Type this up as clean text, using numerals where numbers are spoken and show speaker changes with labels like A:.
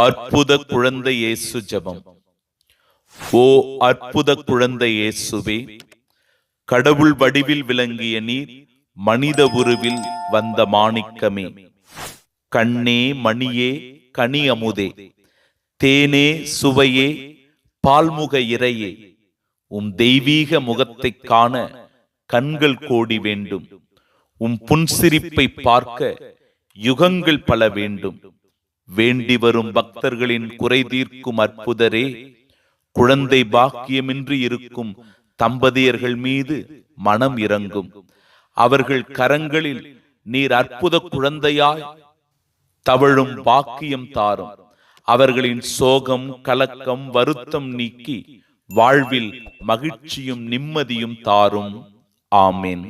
A: அற்புத குழந்தை இயேசு ஜெபம். ஓ அற்புத குழந்தை இயேசுவே, கடவுள் வடிவில் விளங்கிய நீர் மனித உருவில் வந்த மாணிக்கமே, கண்ணே மணியே கனி அமுதே, தேனே சுவையே பால்முக இறையே, தெய்வீக முகத்தை காண கண்கள் கோடி வேண்டும். புன்சிரிப்பை பார்க்க யுகங்கள் பல வேண்டும். வேண்டி வரும் பக்தர்களின் குறை தீர்க்கும் அற்புதரே, குழந்தை பாக்கியமின்றி இருக்கும் தம்பதியர்கள் மீது மனம் இறங்கும். அவர்கள் கரங்களில் நீர் அற்புத குழந்தையாய் தவழும் பாக்கியம் தாரும். அவர்களின் சோகம் கலக்கம் வருத்தம் நீக்கி வாழ்வில் மகிழ்ச்சியும் நிம்மதியும் தாரும். ஆமென்.